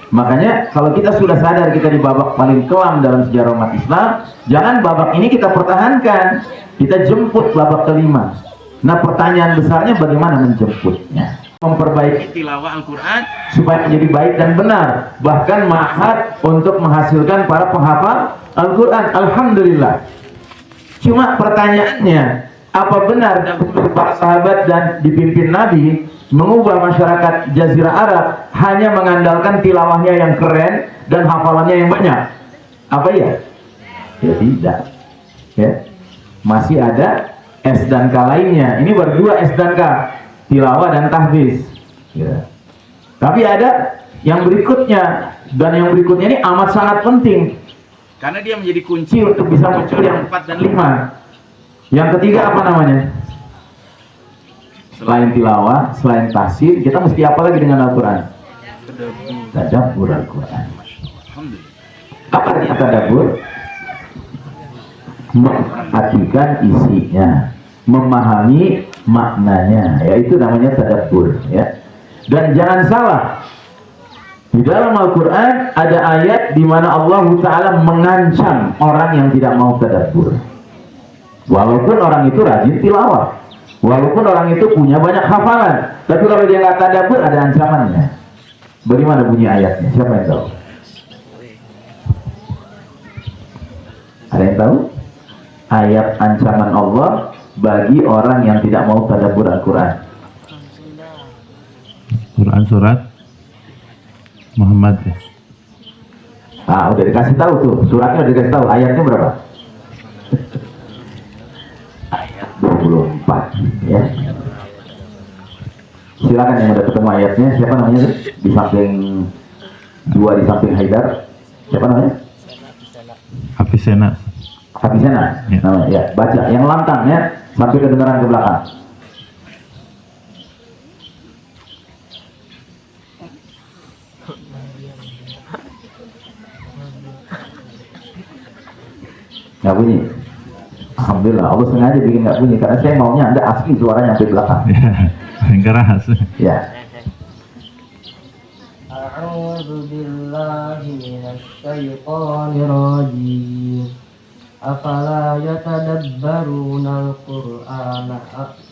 Makanya kalau kita sudah sadar kita di babak paling kelam dalam sejarah umat Islam, jangan babak ini kita pertahankan. Kita jemput babak kelima. Nah, pertanyaan besarnya bagaimana menjemputnya? Memperbaiki tilawah Al-Quran supaya menjadi baik dan benar. Bahkan ma'had untuk menghasilkan para penghafal Al-Quran. Alhamdulillah. Cuma pertanyaannya, apa benar dahulu para sahabat dan dipimpin Nabi mengubah masyarakat Jazirah Arab hanya mengandalkan tilawahnya yang keren dan hafalannya yang banyak? Apa ya? Ya tidak. Ya. Masih ada S dan K lainnya. Ini baru 2 S dan K, tilawah dan tahfiz. Ya. Tapi ada yang berikutnya, dan yang berikutnya ini amat sangat penting karena dia menjadi kunci untuk bisa muncul yang 4 dan 5. Yang ketiga apa namanya? Selain tilawah, selain tafsir, kita mesti apa lagi dengan Al-Quran? Tadabbur Al-Quran. Apa artinya tadabbur? Memperhatikan isinya, memahami maknanya, yaitu namanya tadabbur. Ya. Dan jangan salah, di dalam Al-Quran ada ayat di mana Allah Ta'ala mengancam orang yang tidak mau tadabbur. Walaupun orang itu rajin tilawah, walaupun orang itu punya banyak hafalan, tapi kalau dia nggak tadabbur ada ancamannya. Bagaimana bunyi ayatnya? Siapa yang tahu? Ada yang tahu? Ayat ancaman Allah bagi orang yang tidak mau tadabbur Al-Quran. Quran surat Muhammad ya. Udah dikasih tahu tuh, suratnya udah dikasih tahu. Ayatnya berapa? Ayat 24 ya. Silakan yang udah ketemu ayatnya. Siapa namanya tuh? Di samping 2 di samping Haidar. Siapa namanya? Hafizena. Hafizena Ya. namanya. Ya, baca yang lantang ya sampai kedengaran ke belakang. Nggak bunyi. Alhamdulillah, Allah sengaja bikin nggak bunyi karena saya maunya Anda asli suaranya sampai belakang. Ya, yang keras. Ya. A'udzu billahi minasy syaithanir rajim. Afala yatadabbaruna al-Qur'ana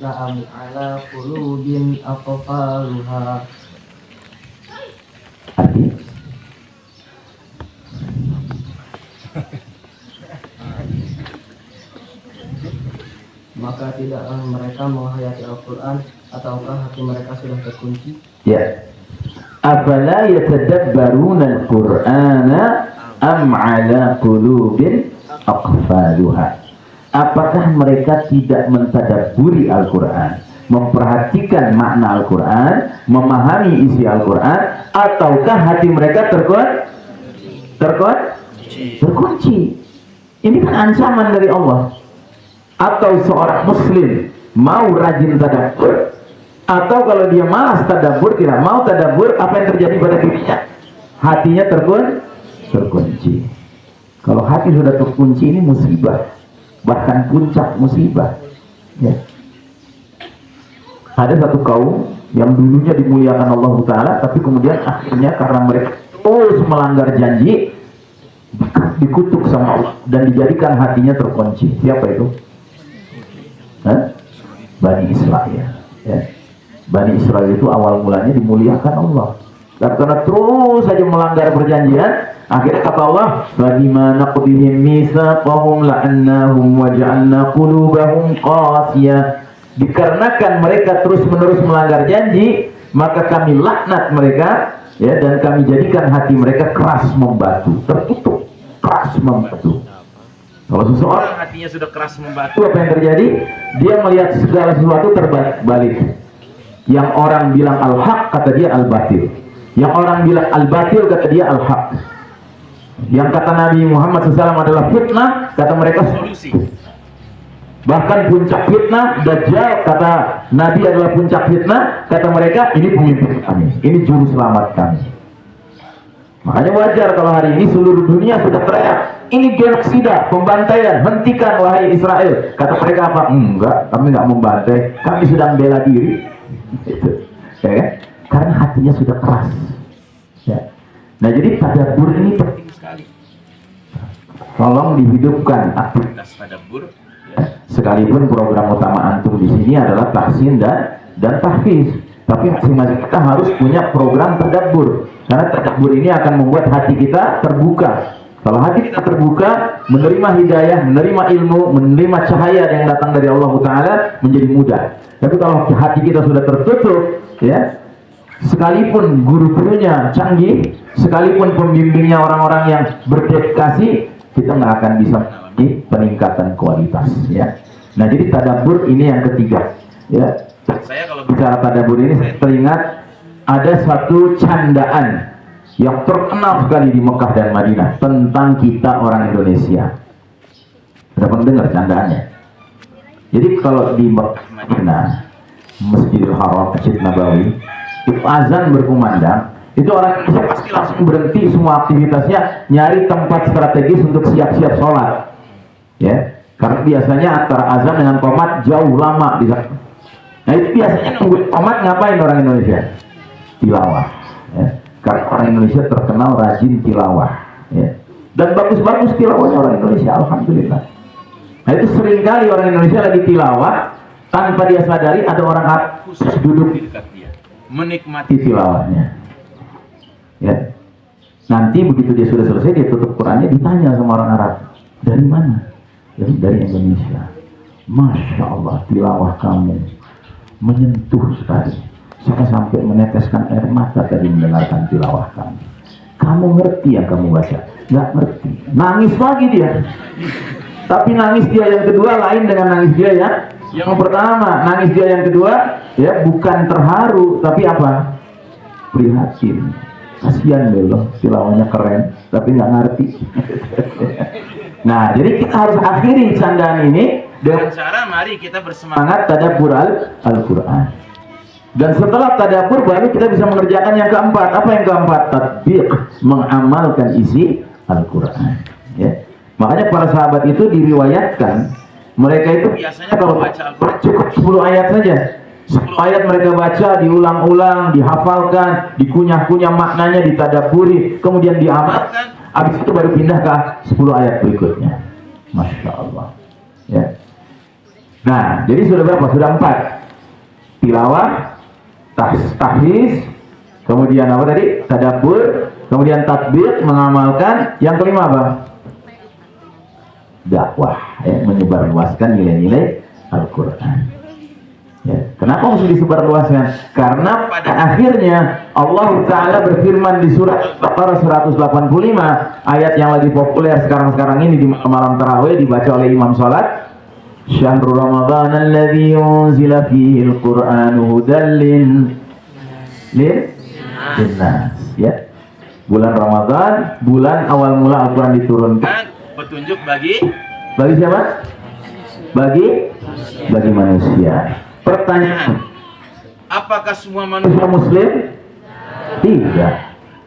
am 'ala qulubin aqfaluha. Arti. Maka tidakkah mereka menghayati Al-Quran ataukah hati mereka sudah terkunci? Ya. Afala yatadabbaruna al-Qur'ana am 'ala qulubin aqfaluha. Apakah mereka tidak mentadabburi Al-Quran, memperhatikan makna Al-Quran, memahami isi Al-Quran, ataukah hati mereka terkunci? Ini kan ancaman dari Allah. Atau seorang muslim mau rajin tadabbur, atau kalau dia malas tadabbur, tidak mau tadabbur, apa yang terjadi pada dirinya? Hatinya terkunci. Kalau hati sudah terkunci, ini musibah, bahkan puncak musibah ya. Ada satu kaum yang dulunya dimuliakan Allah Ta'ala, tapi kemudian akhirnya karena mereka terus melanggar janji, dikutuk sama Allah dan dijadikan hatinya terkunci. Siapa itu? Bani Israel ya. Bani Israel itu awal mulanya dimuliakan Allah, dan karena terus saja melanggar perjanjian, akhirnya kata Allah, "Bagaimana naqdihim mitsaqahum la'annahum wa ja'alna qulubahum qasiyah." Dikarenakan mereka terus-menerus melanggar janji, maka kami laknat mereka ya, dan kami jadikan hati mereka keras membatu, tertutup, keras membatu. Kalau seseorang hatinya sudah keras membatu, apa yang terjadi? Dia melihat segala sesuatu terbalik. Yang orang bilang al-haq, kata dia al-batil. Yang orang bilang al-batil, kata dia al-haq. Yang kata Nabi Muhammad SAW adalah fitnah, kata mereka Solusi. bahkan puncak fitnah. Dajjal kata Nabi adalah puncak fitnah, kata mereka ini pemimpin kami, ini juru selamat kami. Makanya wajar kalau hari ini seluruh dunia sudah teriak, ini genosida, pembantaian, hentikan wahai Israel. Kata mereka apa? Enggak, kami enggak membantai, kami sedang bela diri. Itu, ya kan? Karena hatinya sudah keras. Ya. Nah, jadi tadabbur ini penting sekali. Tolong dihidupkan aktivitas tadabbur. Ya. Sekalipun program utama antum di sini adalah tahsin dan tahfiz, tapi masing-masing kita harus punya program tadabbur. Karena tadabbur ini akan membuat hati kita terbuka. Kalau hati kita terbuka, menerima hidayah, menerima ilmu, menerima cahaya yang datang dari Allah Ta'ala menjadi mudah. Tapi kalau hati kita sudah tertutup, ya, sekalipun guru-gurunya canggih, sekalipun pembimbingnya orang-orang yang berdedikasi, kita nggak akan bisa mengalami peningkatan kualitas. Ya. Nah, jadi tadabbur ini yang ketiga. Ya. Saya kalau bicara tadabbur ini, saya teringat ada satu candaan yang terkenal sekali di Mekah dan Madinah tentang kita orang Indonesia. Sudah pernah dengar candaannya? Jadi kalau di Mekah Madinah, Masjidil Haram, Masjid Nabawi, itu azan berkumandang, itu orang Indonesia pasti langsung berhenti semua aktivitasnya, nyari tempat strategis untuk siap-siap sholat. Ya, karena biasanya antara azan dengan qomat jauh lama di sana. Nah, itu biasanya nunggu qomat ngapain orang Indonesia? Tilawah. Ya. Karena orang Indonesia terkenal rajin tilawah. Ya. Dan bagus-bagus tilawahnya orang Indonesia, alhamdulillah. Nah, itu seringkali orang Indonesia lagi tilawah, tanpa dia sadari ada orang Arab khusus duduk di dekat dia, menikmati tilawahnya. Ya. Nanti begitu dia sudah selesai, dia tutup Qurannya, ditanya sama orang Arab, dari mana? Dari Indonesia. Masya Allah, tilawah kamu menyentuh sekali. Saya sampai meneteskan air mata tadi mendengarkan tilawah kamu. Kamu ngerti yang kamu baca? Nggak ngerti. Nangis lagi dia. Tapi nangis dia yang kedua lain dengan nangis dia yang pertama. Nangis dia yang kedua, ya, bukan terharu, tapi apa? Prihatin. Kasihan loh, tilawahnya keren, tapi nggak ngerti. Nah, jadi kita harus akhiri candaan ini dengan cara mari kita bersemangat tadabbur Al-Quran. Dan setelah tadabbur baru kita bisa mengerjakan yang keempat. Apa yang keempat? Tatbiq, mengamalkan isi Al-Quran. Ya. Makanya para sahabat itu diriwayatkan, mereka itu biasanya kalau baca Al-Quran cukup 10 ayat saja. 10 ayat mereka baca, diulang-ulang, dihafalkan, dikunyah-kunyah maknanya, ditadabburi, kemudian diamalkan. Habis itu baru pindah ke 10 ayat berikutnya. Masya Allah. Ya. Nah, jadi sudah berapa? Sudah 4. Tilawah, tahfiz, kemudian apa tadi? Tadabbur, kemudian tatbiq, mengamalkan. Yang kelima apa? Dakwah, ya, menyebarluaskan nilai-nilai Al-Quran. Ya. Kenapa harus disebarluaskan? Karena pada akhirnya Allah Ta'ala berfirman di surat Al-Baqarah 185, ayat yang lagi populer sekarang-sekarang ini di malam tarawih dibaca oleh imam salat. Syahrul Ramadan alladzi unzila fihi al-Qur'an hudan linnas. Ya. Bulan Ramadan, bulan awal mula Al-Quran diturunkan, petunjuk bagi siapa? Bagi manusia. Pertanyaan, apakah semua manusia muslim? Tidak.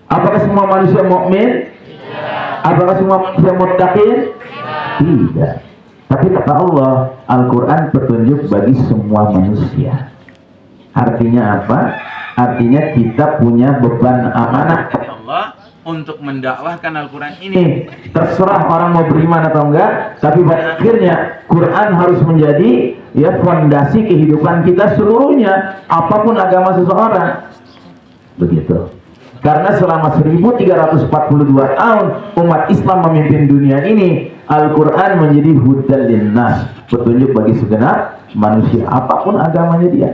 Apakah semua manusia mukmin? Apakah semua manusia muttaqin? Tidak. Tapi kata Allah, Al-Quran petunjuk bagi semua manusia. Artinya apa? Artinya kita punya beban amanah dari Allah untuk mendakwahkan Al-Quran ini. Terserah orang mau beriman atau enggak, tapi pada akhirnya Quran harus menjadi, ya, fondasi kehidupan kita seluruhnya, apapun agama seseorang. Begitu. Karena selama 1342 tahun umat Islam memimpin dunia ini, Al-Quran menjadi hudan linnas, petunjuk bagi segenap manusia, apapun agamanya dia.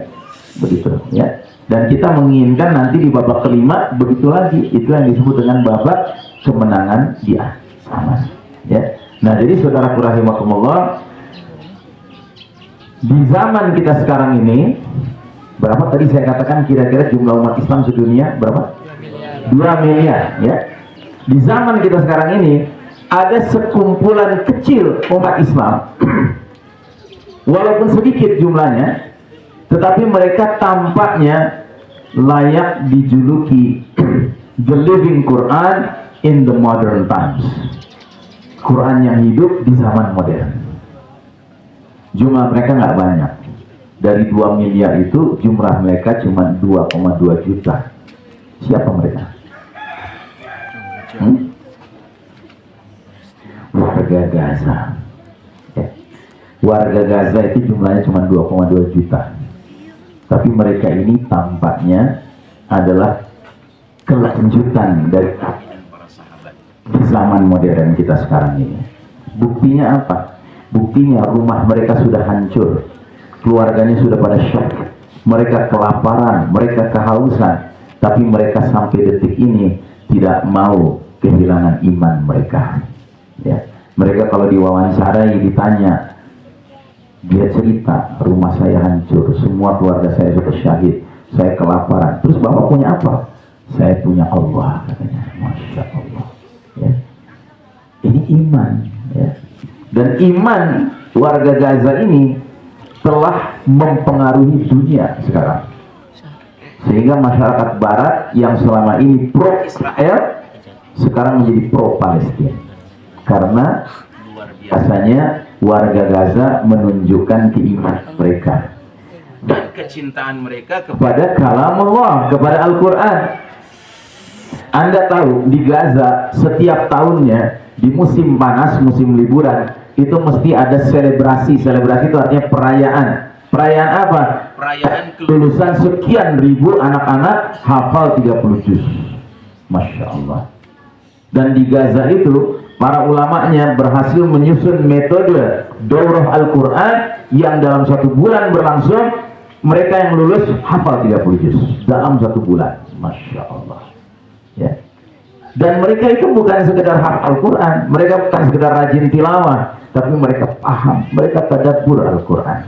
Begitu, ya. Dan kita menginginkan nanti di babak kelima begitu lagi. Itu yang disebut dengan babak kemenangan di akhir. Ya. Nah, jadi saudaraku rahimakumullah, di zaman kita sekarang ini, berapa tadi saya katakan kira-kira jumlah umat Islam sedunia berapa? 2 miliar, ya. Di zaman kita sekarang ini ada sekumpulan kecil umat Islam walaupun sedikit jumlahnya, tetapi mereka tampaknya layak dijuluki the living Quran in the modern times. Quran yang hidup di zaman modern. Jumlah mereka nggak banyak. Dari 2 miliar itu jumlah mereka cuma 2,2 juta. Siapa mereka? Warga Gaza. Ya. Warga Gaza itu jumlahnya cuma 2,2 juta. Tapi mereka ini tampaknya adalah kelanjutan dari di zaman modern kita sekarang ini. Buktinya apa? Buktinya rumah mereka sudah hancur, keluarganya sudah pada syok, mereka kelaparan, mereka kehausan, tapi mereka sampai detik ini tidak mau kehilangan iman mereka. Ya, mereka kalau diwawancarai ditanya, dia cerita, rumah saya hancur, semua keluarga saya sudah syahid, saya kelaparan. Terus bapak punya apa? Saya punya Allah, katanya. Masya Allah. Ya. Ini iman. Ya. Dan iman warga Gaza ini telah mempengaruhi dunia sekarang. Sehingga masyarakat Barat yang selama ini pro Israel sekarang menjadi pro Palestina. Karena biasanya warga Gaza menunjukkan keimanan mereka dan kecintaan mereka kepada kalam Allah, kepada Al-Quran. Anda tahu di Gaza setiap tahunnya di musim panas, musim liburan itu mesti ada selebrasi. Selebrasi itu artinya perayaan. Perayaan apa? perayaan Kelulusan sekian ribu anak-anak hafal 30 juz. Masya Allah. Dan di Gaza itu para ulamanya berhasil menyusun metode daurah Al-Quran yang dalam 1 bulan berlangsung mereka yang lulus hafal 30 juz dalam 1 bulan. Masya Allah. Ya. Dan mereka itu bukan sekedar hafal Al-Quran, mereka bukan sekedar rajin tilawah, tapi mereka paham, mereka tadabbur Al-Quran.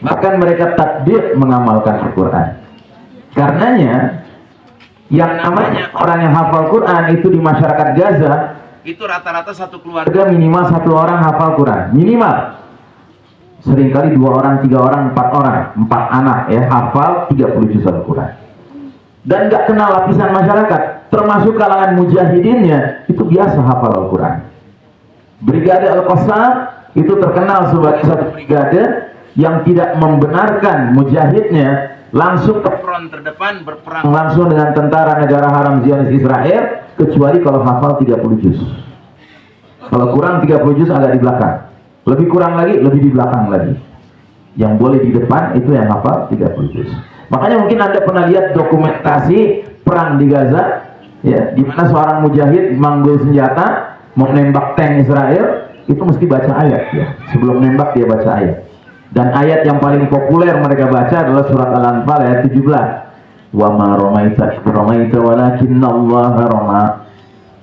Bahkan mereka tatbiq mengamalkan Al-Quran. Karenanya yang namanya orang yang hafal Quran itu di masyarakat Gaza itu rata-rata satu keluarga minimal 1 orang hafal Quran, minimal. Seringkali 2 orang, 3 orang, 4 orang, 4 anak ya hafal 30 juz Al-Quran. Dan gak kenal lapisan masyarakat, termasuk kalangan mujahidinnya itu biasa hafal Al-Quran. Brigade Al-Qassam itu terkenal sebagai satu brigade yang tidak membenarkan mujahidnya langsung ke front terdepan berperang langsung dengan tentara negara haram Zionis Israel, kecuali kalau hafal 30 juz. Kalau kurang 30 juz agak di belakang, lebih kurang lagi lebih di belakang lagi. Yang boleh di depan itu yang hafal 30 juz. Makanya mungkin Anda pernah lihat dokumentasi perang di Gaza, ya, di mana seorang mujahid manggul senjata mau nembak tank Israel, itu mesti baca ayat ya. Sebelum nembak dia baca ayat. Dan ayat yang paling populer mereka baca adalah surat Al-Anfal ayat 17. Wa ma ramaita idh ramaita walakinallaha rama.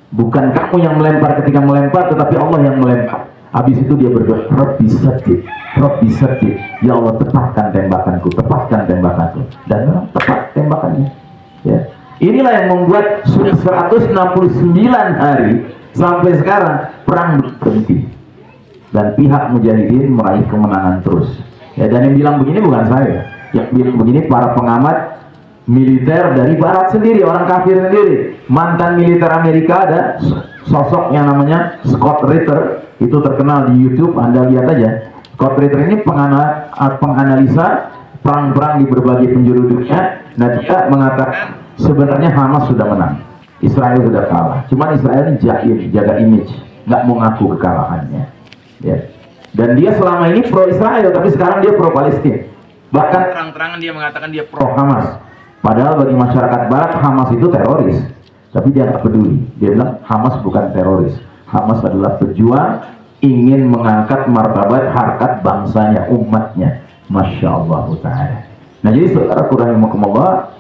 Bukan kamu yang melempar ketika melempar, tetapi Allah yang melempar. Habis itu dia berdoa, Rabbi sadid, Rabbi sadid. Ya Allah, tepatkan tembakanku, tepatkan tembakanku. Dan memang tepat tembakannya. Ya. Inilah yang membuat sudah 169 hari sampai sekarang perang berhenti. Dan pihak mujahidin meraih kemenangan terus. Ya, dan yang bilang begini bukan saya. Yang bilang begini para pengamat militer dari Barat sendiri, orang kafir sendiri. Mantan militer Amerika ada sosok yang namanya Scott Ritter, itu terkenal di YouTube, Anda lihat aja. Scott Ritter ini penganalisa perang-perang di berbagai penjuru dunia. Nah, dia mengatakan sebenarnya Hamas sudah menang, Israel sudah kalah. Cuman Israel ini jahil, jaga image, nggak mau ngaku kekalahannya. Ya. Dan dia selama ini pro Israel, tapi sekarang dia pro Palestina. Bahkan terang-terangan dia mengatakan dia pro pro Hamas. Padahal bagi masyarakat Barat Hamas itu teroris, tapi dia nggak peduli. Dia bilang Hamas bukan teroris. Hamas adalah pejuang ingin mengangkat martabat harkat bangsanya, umatnya. Masya Allah Ta'ala. Nah, jadi saudaraku rahimakumullah,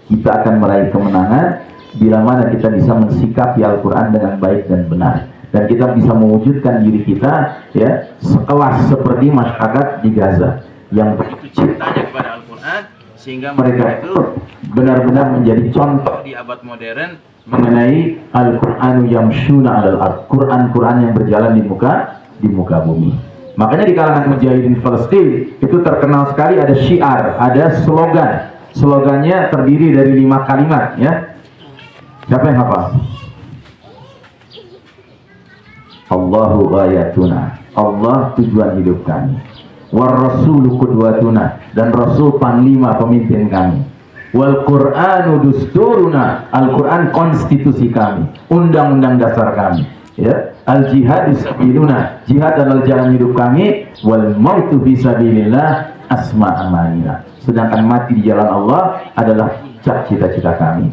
kita akan meraih kemenangan bila mana kita bisa mensikapi Al-Quran dengan baik dan benar. Dan kita bisa mewujudkan diri kita ya sekelas seperti masyarakat di Gaza yang begitu cintanya kepada Al-Quran sehingga mereka itu benar-benar menjadi contoh di abad modern mengenai Al-Qur'anu yamshuna 'alal ard, Quran yang berjalan di muka bumi. Makanya di kalangan mujahidin Palestina itu terkenal sekali ada syiar, ada slogan. Slogannya terdiri dari 5 kalimat, ya. Siapa yang hafal? Allahu ghayatuna, Allah tujuan hidup kami. War rasulu qudwatuna, dan Rasul panglima pemimpin kami. Wal Qur'anu dusturuna, Al-Quran konstitusi kami, undang-undang dasar kami. Ya, al jihad sabiluna, jihad adalah jalan hidup kami. Wal mautu fi sabilillah asma amanina, sedangkan mati di jalan Allah adalah cita-cita kami.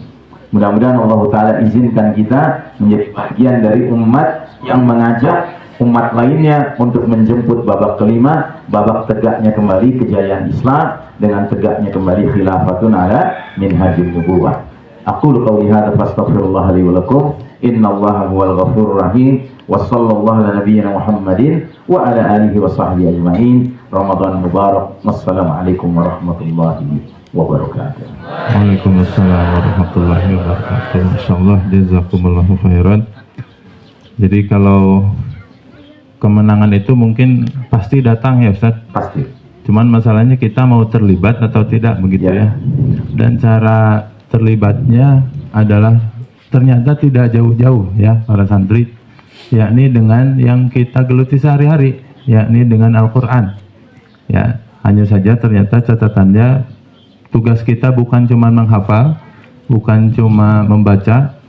Mudah-mudahan Allah Ta'ala izinkan kita menjadi bagian dari umat yang mengajak umat lainnya untuk menjemput babak kelima, babak tegaknya kembali kejayaan Islam dengan tegaknya kembali khilafatun ala minhajin nubuwah. Aqulu qawli hadza fastaghfirullah li wa lakum, innallaha huwal ghafurur rahim, wa sallallahu ala nabiyyina Muhammadin wa ala alihi wa sahbihi ajma'in. Ramadan mubarak. Wassalamualaikum warahmatullahi wabarakatuh. Waalaikumsalam warahmatullahi wabarakatuh. Insyaallah jazakumullahu khairan. Jadi kalau kemenangan itu mungkin pasti datang ya Ustaz. Pasti. Cuman masalahnya kita mau terlibat atau tidak begitu ya. Dan cara terlibatnya adalah ternyata tidak jauh-jauh ya para santri, yakni dengan yang kita geluti sehari-hari, yakni dengan Al-Qur'an. Ya, hanya saja ternyata catatannya tugas kita bukan cuma menghafal, bukan cuma membaca.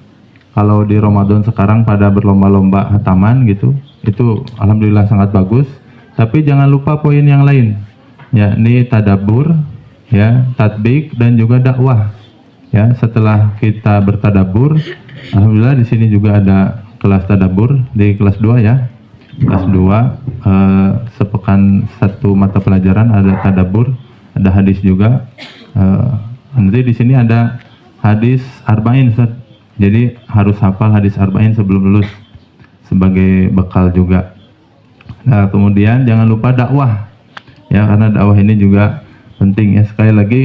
Kalau di Ramadan sekarang pada berlomba-lomba hataman gitu, itu alhamdulillah sangat bagus. Tapi jangan lupa poin yang lain, yakni tadabbur, ya, tatbik dan juga dakwah. Ya, setelah kita bertadabbur, alhamdulillah di sini juga ada kelas tadabbur di kelas 2 ya. Kelas 2 sepekan satu mata pelajaran ada tadabbur, ada hadis juga. Nanti di sini ada hadis arba'in Ustaz. Jadi harus hafal hadis arba'in sebelum lulus sebagai bekal juga. Nah, kemudian jangan lupa dakwah. Ya, karena dakwah ini juga penting ya. Sekali lagi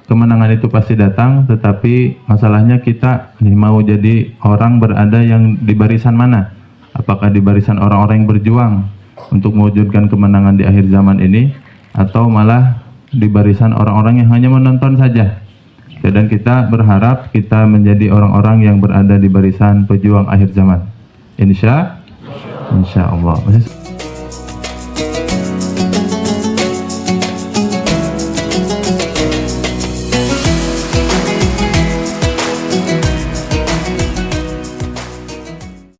kemenangan itu pasti datang, tetapi masalahnya kita mau jadi orang berada yang di barisan mana? Apakah di barisan orang-orang yang berjuang untuk mewujudkan kemenangan di akhir zaman ini, atau malah di barisan orang-orang yang hanya menonton saja? Dan kita berharap kita menjadi orang-orang yang berada di barisan pejuang akhir zaman. Insya Allah.